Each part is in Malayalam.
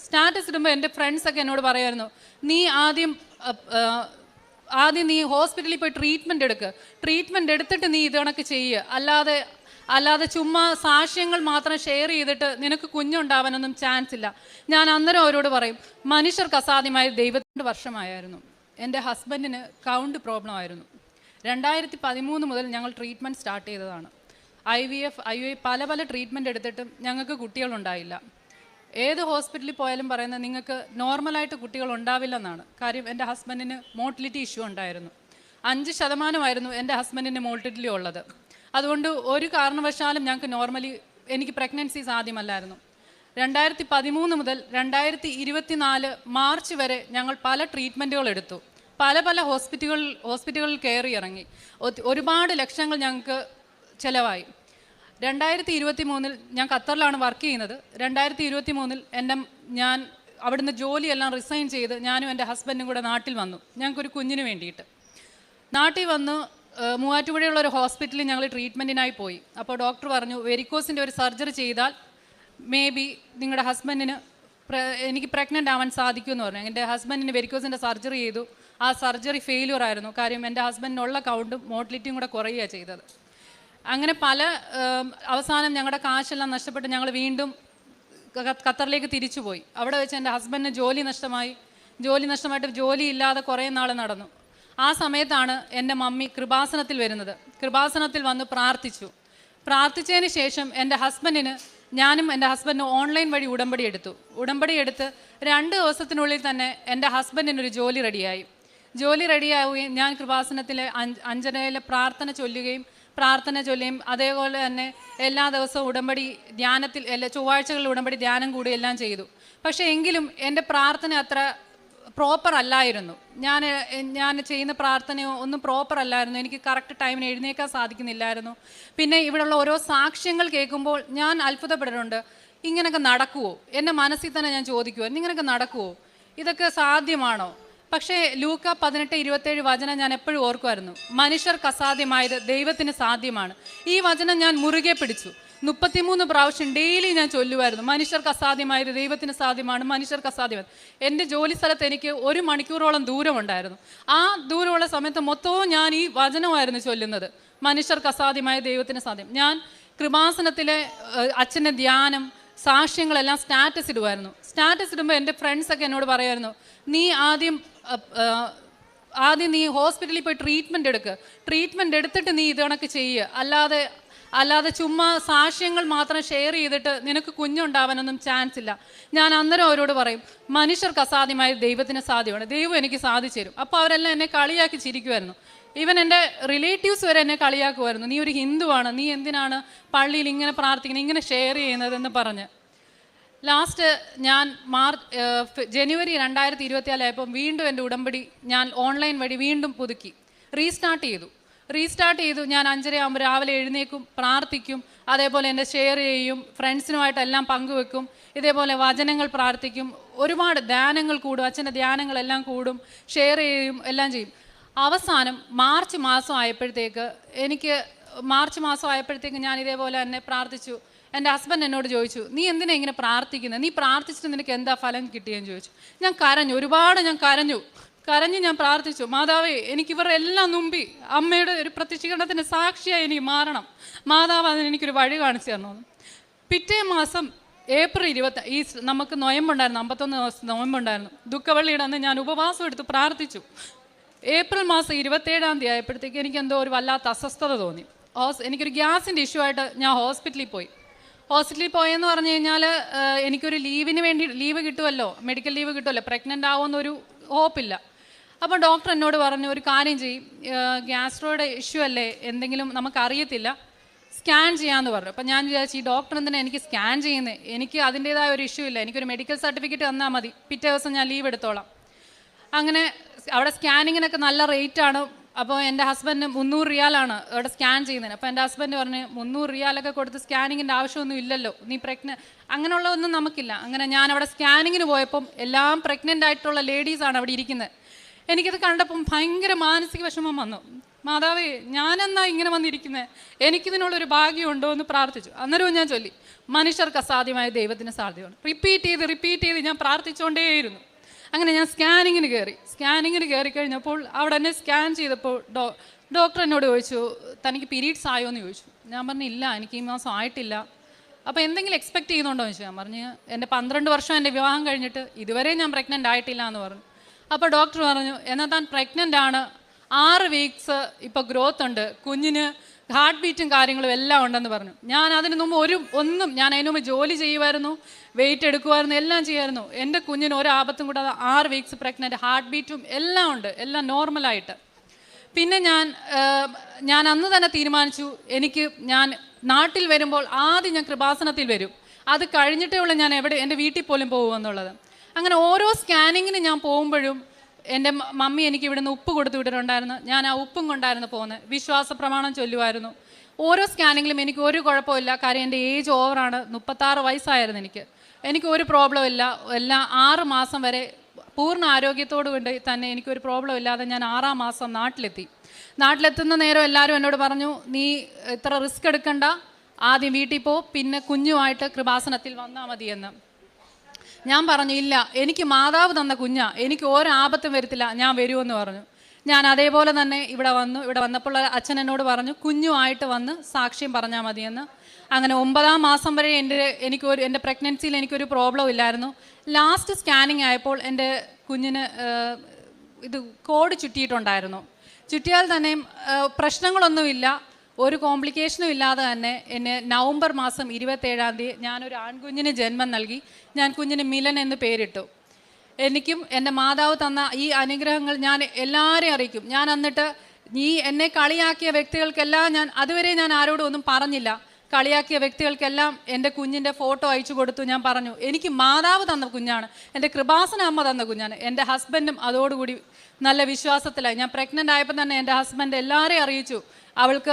സ്റ്റാറ്റസ് ഇടുമ്പോൾ എൻ്റെ ഫ്രണ്ട്സൊക്കെ എന്നോട് പറയുമായിരുന്നു, നീ ആദ്യം നീ ഹോസ്പിറ്റലിൽ പോയി ട്രീറ്റ്മെൻറ്റ് എടുത്തിട്ട് നീ ഇത് കണക്ക് ചെയ്യുക, അല്ലാതെ ചുമ്മാ സാക്ഷ്യങ്ങൾ മാത്രം ഷെയർ ചെയ്തിട്ട് നിനക്ക് കുഞ്ഞുണ്ടാവാനൊന്നും ചാൻസ് ഇല്ല. ഞാൻ അന്നേരം അവരോട് പറയും, മനുഷ്യർക്ക് അസാധ്യമായ ദൈവത്തിൻ്റെ വർഷമായിരുന്നു. എൻ്റെ ഹസ്ബൻഡിന് കൗണ്ട് പ്രോബ്ലം ആയിരുന്നു. 2013 മുതൽ ഞങ്ങൾ ട്രീറ്റ്മെൻറ്റ് സ്റ്റാർട്ട് ചെയ്തതാണ്. IVF പല ട്രീറ്റ്മെൻറ്റ് എടുത്തിട്ടും ഞങ്ങൾക്ക് കുട്ടികളുണ്ടായില്ല. ഏത് ഹോസ്പിറ്റലിൽ പോയാലും പറയുന്നത് നിങ്ങൾക്ക് നോർമലായിട്ട് കുട്ടികൾ ഉണ്ടാവില്ലെന്നാണ്. കാര്യം എൻ്റെ ഹസ്ബൻഡിന് മോട്ടിലിറ്റി ഇഷ്യൂ ഉണ്ടായിരുന്നു. 5% എൻ്റെ ഹസ്ബൻഡിന് മോട്ടിലിറ്റി ഉള്ളത്. അതുകൊണ്ട് ഒരു കാരണവശാലും ഞങ്ങൾക്ക് എനിക്ക് പ്രഗ്നൻസി സാധ്യമല്ലായിരുന്നു. 2013 മുതൽ 2024 മാർച്ച് വരെ ഞങ്ങൾ പല ട്രീറ്റ്മെൻറ്റുകൾ എടുത്തു. പല ഹോസ്പിറ്റലുകളിൽ കയറി ഇറങ്ങി. ഒരുപാട് ലക്ഷങ്ങൾ ഞങ്ങൾക്ക് ചിലവായി. 2023 ഞാൻ ഖത്തറിലാണ് വർക്ക് ചെയ്യുന്നത്. 2023 ഞാൻ അവിടുന്ന് ജോലിയെല്ലാം റിസൈൻ ചെയ്ത് ഞാനും എൻ്റെ ഹസ്ബൻഡും കൂടെ നാട്ടിൽ വന്നു. ഞങ്ങൾക്കൊരു കുഞ്ഞിന് വേണ്ടിയിട്ട് നാട്ടിൽ വന്ന് മൂവാറ്റുപുഴയുള്ള ഒരു ഹോസ്പിറ്റലിൽ ഞങ്ങൾ ട്രീറ്റ്മെൻറ്റിനായി പോയി. അപ്പോൾ ഡോക്ടർ പറഞ്ഞു, വെരിക്കോസിൻ്റെ ഒരു സർജറി ചെയ്താൽ മേ ബി നിങ്ങളുടെ ഹസ്ബൻഡിന് എനിക്ക് പ്രഗ്നൻ്റ് ആവാൻ സാധിക്കുമെന്ന് പറഞ്ഞു. എൻ്റെ ഹസ്ബൻഡിന് വെരിക്കോസിൻ്റെ സർജറി ചെയ്തു. ആ സർജറി ഫെയിലിയർ ആയിരുന്നു. കാര്യം എൻ്റെ ഹസ്ബൻഡിനുള്ള കൗണ്ടും മോട്ടിലിറ്റിയും കൂടെ കുറയുകയാണ് ചെയ്തത്. അങ്ങനെ അവസാനം ഞങ്ങളുടെ കാശെല്ലാം നഷ്ടപ്പെട്ട് ഞങ്ങൾ വീണ്ടും ഖത്തറിലേക്ക് തിരിച്ചുപോയി. അവിടെ വെച്ച് എൻ്റെ ഹസ്ബൻഡിന് ജോലി നഷ്ടമായിട്ട് ജോലിയില്ലാതെ കുറേ നാൾ നടന്നു. ആ സമയത്താണ് എൻ്റെ മമ്മി കൃപാസനത്തിൽ വരുന്നത്. കൃപാസനത്തിൽ വന്ന് പ്രാർത്ഥിച്ചതിന് ശേഷം ഞാനും എൻ്റെ ഹസ്ബൻഡിനും ഓൺലൈൻ വഴി ഉടമ്പടി എടുത്ത് 2 ദിവസത്തിനുള്ളിൽ തന്നെ എൻ്റെ ഹസ്ബൻഡിനൊരു ജോലി റെഡിയാവുകയും ഞാൻ കൃപാസനത്തിലെ 5:30 പ്രാർത്ഥന ചൊല്ലുകയും അതേപോലെ തന്നെ എല്ലാ ദിവസവും ഉടമ്പടി ധ്യാനത്തിൽ ചൊവ്വാഴ്ചകളിൽ ഉടമ്പടി ധ്യാനം കൂടി എല്ലാം ചെയ്തു. പക്ഷേ എങ്കിലും എൻ്റെ പ്രാർത്ഥന അത്ര പ്രോപ്പർ അല്ലായിരുന്നു. ഞാൻ ചെയ്യുന്ന പ്രാർത്ഥനയോ ഒന്നും പ്രോപ്പർ അല്ലായിരുന്നു. എനിക്ക് കറക്റ്റ് ടൈമിന് എഴുന്നേൽക്കാൻ സാധിക്കുന്നില്ലായിരുന്നു. പിന്നെ ഇവിടെയുള്ള ഓരോ സാക്ഷ്യങ്ങൾ കേൾക്കുമ്പോൾ ഞാൻ അത്ഭുതപ്പെടാറുണ്ട്. ഇങ്ങനെയൊക്കെ നടക്കുമോ? എൻ്റെ മനസ്സിൽ തന്നെ ഞാൻ ചോദിക്കുമായിരുന്നു, ഇങ്ങനെയൊക്കെ നടക്കുമോ? ഇതൊക്കെ സാധ്യമാണോ? പക്ഷേ ലൂക്ക 18:27 വചനം ഞാൻ എപ്പോഴും ഓർക്കുമായിരുന്നു. മനുഷ്യർക്ക് അസാധ്യമായത് ദൈവത്തിന് സാധ്യമാണ്. ഈ വചനം ഞാൻ മുറുകെ പിടിച്ചു. 33 പ്രാവശ്യം ഡെയിലി ഞാൻ ചൊല്ലുമായിരുന്നു, മനുഷ്യർക്ക് അസാധ്യമായത് ദൈവത്തിന് സാധ്യമാണ്, മനുഷ്യർക്ക് അസാധ്യമാണ്. എൻ്റെ ജോലി സ്ഥലത്ത് എനിക്ക് 1 മണിക്കൂറോളം ദൂരമുണ്ടായിരുന്നു. ആ ദൂരമുള്ള സമയത്ത് മൊത്തവും ഞാൻ ഈ വചനമായിരുന്നു ചൊല്ലുന്നത്, മനുഷ്യർക്ക് അസാധ്യമായ ദൈവത്തിന് സാധ്യം. ഞാൻ കൃപാസനത്തിലെ അച്ഛൻ്റെ ധ്യാനം സാക്ഷ്യങ്ങളെല്ലാം സ്റ്റാറ്റസ് ഇടുമ്പോൾ എൻ്റെ ഫ്രണ്ട്സൊക്കെ എന്നോട് പറയുമായിരുന്നു, നീ ആദ്യം നീ ഹോസ്പിറ്റലിൽ പോയി ട്രീറ്റ്മെൻറ്റ് എടുത്തിട്ട് നീ ഇത് കണക്ക് ചെയ്യുക, അല്ലാതെ ചുമ്മാ സാക്ഷ്യങ്ങൾ മാത്രം ഷെയർ ചെയ്തിട്ട് നിനക്ക് കുഞ്ഞുണ്ടാവാനൊന്നും ചാൻസ് ഇല്ല. ഞാൻ അന്നേരം അവരോട് പറയും, മനുഷ്യർക്ക് അസാധ്യമായ ദൈവത്തിന് സാധ്യമാണ്, ദൈവം എനിക്ക് സാധിച്ചു തരും. അപ്പോൾ അവരെല്ലാം എന്നെ കളിയാക്കി ചിരിക്കുമായിരുന്നു. ഈവൻ എൻ്റെ റിലേറ്റീവ്സ് വരെ എന്നെ കളിയാക്കുമായിരുന്നു, നീ ഒരു ഹിന്ദുവാണ്, നീ എന്തിനാണ് പള്ളിയിൽ ഇങ്ങനെ പ്രാർത്ഥിക്കുന്നത്, ഇങ്ങനെ ഷെയർ ചെയ്യുന്നതെന്ന് പറഞ്ഞ്. ലാസ്റ്റ് ഞാൻ ജനുവരി 2024 ആയപ്പോൾ വീണ്ടും എൻ്റെ ഉടമ്പടി ഞാൻ ഓൺലൈൻ വഴി വീണ്ടും പുതുക്കി റീസ്റ്റാർട്ട് ചെയ്തു. ഞാൻ 5:30 ആകുമ്പോൾ രാവിലെ എഴുന്നേക്കും, പ്രാർത്ഥിക്കും, അതേപോലെ എൻ്റെ ഷെയർ ചെയ്യും, ഫ്രണ്ട്സിനുമായിട്ടെല്ലാം പങ്കുവെക്കും, ഇതേപോലെ വചനങ്ങൾ പ്രാർത്ഥിക്കും, ഒരുപാട് ധ്യാനങ്ങൾ കൂടും, അച്ഛൻ്റെ ധ്യാനങ്ങളെല്ലാം കൂടും, ഷെയർ ചെയ്യും, എല്ലാം ചെയ്യും. അവസാനം മാർച്ച് മാസം ആയപ്പോഴത്തേക്ക് ഞാൻ ഇതേപോലെ തന്നെ പ്രാർത്ഥിച്ചു. എൻ്റെ ഹസ്ബൻഡ് എന്നോട് ചോദിച്ചു, നീ എന്തിനാ ഇങ്ങനെ പ്രാർത്ഥിക്കുന്നത്, നീ പ്രാർത്ഥിച്ചിട്ട് നിനക്ക് എന്താ ഫലം കിട്ടിയെന്ന് ചോദിച്ചു. ഞാൻ കരഞ്ഞു ഞാൻ പ്രാർത്ഥിച്ചു, മാതാവേ എനിക്കിവരെല്ലാം മുമ്പി അമ്മയുടെ ഒരു പ്രത്യക്ഷീകരണത്തിൻ്റെ സാക്ഷിയായി എനിക്ക് മാറണം, മാതാവ് അതിന് എനിക്കൊരു വഴി കാണിച്ചു തരണമെന്ന്. പിറ്റേ മാസം ഏപ്രിൽ 20 നമുക്ക് നൊയമ്പുണ്ടായിരുന്നു, 51 ദിവസം നൊയമ്പുണ്ടായിരുന്നു. ദുഃഖവെള്ളിയുടെ അന്ന് ഞാൻ ഉപവാസം എടുത്ത് പ്രാർത്ഥിച്ചു. ഏപ്രിൽ മാസം 27-ാം തീയതി ആയപ്പോഴത്തേക്ക് എനിക്കെന്തോ ഒരു വല്ലാത്ത അസ്വസ്ഥത തോന്നി. എനിക്കൊരു ഗ്യാസിൻ്റെ ഇഷ്യൂ ആയിട്ട് ഞാൻ ഹോസ്പിറ്റലിൽ പോയെന്ന് പറഞ്ഞു കഴിഞ്ഞാൽ എനിക്കൊരു ലീവ് കിട്ടുമല്ലോ, മെഡിക്കൽ ലീവ് കിട്ടുമല്ലോ, പ്രഗ്നൻ്റ് ആവുമെന്നൊരു ഹോപ്പില്ല. അപ്പോൾ ഡോക്ടർ എന്നോട് പറഞ്ഞു, ഒരു കാര്യം ചെയ്യും, ഗ്യാസ്ട്രോയുടെ ഇഷ്യൂ അല്ലേ, എന്തെങ്കിലും നമുക്കറിയത്തില്ല, സ്കാൻ ചെയ്യാമെന്ന് പറഞ്ഞു. അപ്പോൾ ഞാൻ വിചാരിച്ചു, ഈ ഡോക്ടർ എന്തിനാണ് എനിക്ക് സ്കാൻ ചെയ്യുന്നത്, എനിക്ക് അതിൻ്റേതായ ഒരു ഇഷ്യൂ ഇല്ല, എനിക്കൊരു മെഡിക്കൽ സർട്ടിഫിക്കറ്റ് തന്നാൽ മതി, പിറ്റേ ദിവസം ഞാൻ ലീവ് എടുത്തോളാം. അങ്ങനെ അവിടെ സ്കാനിങ്ങിനൊക്കെ നല്ല റേറ്റാണ്. അപ്പോൾ എൻ്റെ ഹസ്ബൻഡിന് 300 റിയാലാണ് അവിടെ സ്കാൻ ചെയ്യുന്നതിന്. അപ്പോൾ എൻ്റെ ഹസ്ബൻഡ് പറഞ്ഞ്, 300 റിയാലൊക്കെ കൊടുത്ത് സ്കാനിങ്ങിൻ്റെ ആവശ്യമൊന്നും ഇല്ലല്ലോ, നീ അങ്ങനെയുള്ളതൊന്നും നമുക്കില്ല. അങ്ങനെ ഞാൻ അവിടെ സ്കാനിങ്ങിന് പോയപ്പം എല്ലാം പ്രഗ്നൻ്റ് ആയിട്ടുള്ള ലേഡീസാണ് അവിടെ ഇരിക്കുന്നത്. എനിക്കത് കണ്ടപ്പം ഭയങ്കര മാനസിക വിഷമം വന്നു. മാതാവേ, ഞാനെന്നാ ഇങ്ങനെ വന്നിരിക്കുന്നത്, എനിക്കിതിനുള്ളൊരു ഭാഗ്യമുണ്ടോ എന്ന് പ്രാർത്ഥിച്ചു. അന്നേരവും ഞാൻ ചൊല്ലി, മനുഷ്യർക്ക് അസാധ്യമായ ദൈവത്തിന് സാധ്യമാണ്. റിപ്പീറ്റ് ചെയ്ത് ഞാൻ പ്രാർത്ഥിച്ചുകൊണ്ടേയിരുന്നു. അങ്ങനെ ഞാൻ സ്കാനിങ്ങിന് കയറിക്കഴിഞ്ഞപ്പോൾ അവിടെ എന്നെ സ്കാൻ ചെയ്തപ്പോൾ ഡോക്ടർ എന്നോട് ചോദിച്ചു, തനിക്ക് പീരീഡ്സ് ആയോ എന്ന് ചോദിച്ചു. ഞാൻ പറഞ്ഞു ഇല്ല, എനിക്ക് ഈ മാസം ആയിട്ടില്ല. അപ്പോൾ എന്തെങ്കിലും എക്സ്പെക്റ്റ് ചെയ്യുന്നുണ്ടോ എന്ന് ചോദിച്ചു. ഞാൻ പറഞ്ഞു എൻ്റെ 12 വർഷം എൻ്റെ വിവാഹം കഴിഞ്ഞിട്ട് ഇതുവരെ ഞാൻ പ്രഗ്നൻ്റ് ആയിട്ടില്ല എന്ന് പറഞ്ഞു. അപ്പോൾ ഡോക്ടർ പറഞ്ഞു, എന്നാൽ താൻ പ്രഗ്നൻ്റ് ആണ്, 6 വീക്സ് ഇപ്പോൾ ഗ്രോത്ത് ഉണ്ട്, കുഞ്ഞിന് ഹാർട്ട് ബീറ്റും കാര്യങ്ങളും എല്ലാം ഉണ്ടെന്ന് പറഞ്ഞു. ഞാൻ അതിന് മുമ്പ് ഞാൻ അതിന് മുമ്പ് ജോലി ചെയ്യുമായിരുന്നു, വെയിറ്റ് എടുക്കുമായിരുന്നു, എല്ലാം ചെയ്യുമായിരുന്നു. എൻ്റെ കുഞ്ഞിന് ഒരു ആപത്തും കൂടാതെ 6 വീക്സ് പ്രഗ്നൻ്റ്, ഹാർട്ട് ബീറ്റും എല്ലാം ഉണ്ട്, എല്ലാം നോർമലായിട്ട്. പിന്നെ ഞാൻ അന്ന് തന്നെ തീരുമാനിച്ചു, ഞാൻ നാട്ടിൽ വരുമ്പോൾ ആദ്യം ഞാൻ കൃപാസനത്തിൽ വരും, അത് കഴിഞ്ഞിട്ടേ ഉള്ളൂ ഞാൻ എൻ്റെ വീട്ടിൽ പോലും പോകുമെന്നുള്ളത്. അങ്ങനെ ഓരോ സ്കാനിങ്ങിന് ഞാൻ പോകുമ്പോഴും എൻ്റെ മമ്മി എനിക്ക് ഇവിടുന്ന് ഉപ്പ് കൊടുത്തു വിട്ടിട്ടുണ്ടായിരുന്നു. ഞാൻ ആ ഉപ്പും കൊണ്ടായിരുന്നു പോകുന്നത്. വിശ്വാസ പ്രമാണം ചൊല്ലുമായിരുന്നു. ഓരോ സ്കാനിങ്ങിലും എനിക്ക് ഒരു കുഴപ്പമില്ല. കാര്യം എൻ്റെ ഏജ് ഓവറാണ്, 36 വയസ്സായിരുന്നു എനിക്ക് ഒരു പ്രോബ്ലം ഇല്ല. എല്ലാം 6 മാസം വരെ പൂർണ്ണ ആരോഗ്യത്തോടു കൊണ്ട് തന്നെ എനിക്കൊരു പ്രോബ്ലം ഇല്ലാതെ ഞാൻ 6ആം മാസം നാട്ടിലെത്തുന്ന നേരം എല്ലാവരും എന്നോട് പറഞ്ഞു, നീ ഇത്ര റിസ്ക് എടുക്കണ്ട, ആദ്യം വീട്ടിൽ പോ, പിന്നെ കുഞ്ഞുമായിട്ട് കൃപാസനത്തിൽ വന്നാൽ മതിയെന്ന്. ഞാൻ പറഞ്ഞു ഇല്ല, എനിക്ക് മാതാവ് തന്ന കുഞ്ഞാ, എനിക്ക് ഒരാപത്തും വരത്തില്ല, ഞാൻ വരുമെന്ന് പറഞ്ഞു. ഞാൻ അതേപോലെ തന്നെ ഇവിടെ വന്നപ്പോൾ അച്ഛൻ എന്നോട് പറഞ്ഞു, കുഞ്ഞുമായിട്ട് വന്ന് സാക്ഷ്യം പറഞ്ഞാൽ മതിയെന്ന്. അങ്ങനെ 9ആം മാസം വരെ എൻ്റെ പ്രഗ്നൻസിയിൽ എനിക്കൊരു പ്രോബ്ലം ഇല്ലായിരുന്നു. ലാസ്റ്റ് സ്കാനിങ് ആയപ്പോൾ എൻ്റെ കുഞ്ഞിന് ഇത് കോഡ് ചുറ്റിയാൽ തന്നെയും പ്രശ്നങ്ങളൊന്നുമില്ല, ഒരു കോംപ്ലിക്കേഷനും ഇല്ലാതെ തന്നെ എന്നെ നവംബർ മാസം 27-ാം തീയതി ഞാനൊരു ആൺകുഞ്ഞിന് ജന്മം നൽകി. ഞാൻ കുഞ്ഞിന് മിലൻ എന്ന് പേരിട്ടു. എനിക്കും എൻ്റെ മാതാവ് തന്ന ഈ അനുഗ്രഹങ്ങൾ ഞാൻ എല്ലാവരെയും അറിയിക്കും. ഞാൻ എന്നിട്ട് എന്നെ കളിയാക്കിയ വ്യക്തികൾക്കെല്ലാം അതുവരെ ഞാൻ ആരോടും ഒന്നും പറഞ്ഞില്ല. കളിയാക്കിയ വ്യക്തികൾക്കെല്ലാം എൻ്റെ കുഞ്ഞിൻ്റെ ഫോട്ടോ അയച്ചു കൊടുത്തു. ഞാൻ പറഞ്ഞു, എനിക്ക് മാതാവ് തന്ന കുഞ്ഞാണ്, എൻ്റെ കൃപാസന അമ്മ തന്ന കുഞ്ഞാണ്. എൻ്റെ ഹസ്ബൻഡും അതോടുകൂടി നല്ല വിശ്വാസത്തിലായി. ഞാൻ പ്രഗ്നൻ്റ് ആയപ്പോൾ തന്നെ എൻ്റെ ഹസ്ബൻഡ് എല്ലാവരെയും അറിയിച്ചു,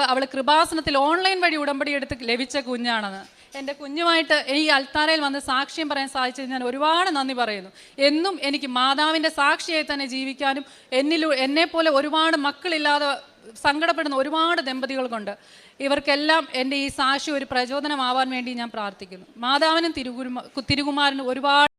അവൾ കൃപാസനത്തിൽ ഓൺലൈൻ വഴി ഉടമ്പടി എടുത്ത് ലഭിച്ച കുഞ്ഞാണെന്ന്. എൻ്റെ കുഞ്ഞുമായിട്ട് ഈ അൽത്താരയിൽ വന്ന് സാക്ഷ്യം പറയാൻ സാധിച്ചത് ഞാൻ ഒരുപാട് നന്ദി പറയുന്നു. എന്നും എനിക്ക് മാതാവിൻ്റെ സാക്ഷിയായി തന്നെ ജീവിക്കാനും എന്നെപ്പോലെ ഒരുപാട് മക്കളില്ലാതെ സങ്കടപ്പെടുന്ന ഒരുപാട് ദമ്പതികൾക്കുണ്ട്. ഇവർക്കെല്ലാം എൻ്റെ ഈ സാക്ഷി ഒരു പ്രചോദനമാവാൻ വേണ്ടി ഞാൻ പ്രാർത്ഥിക്കുന്നു. മാതാവിനും തിരുകുമാരനും ഒരുപാട്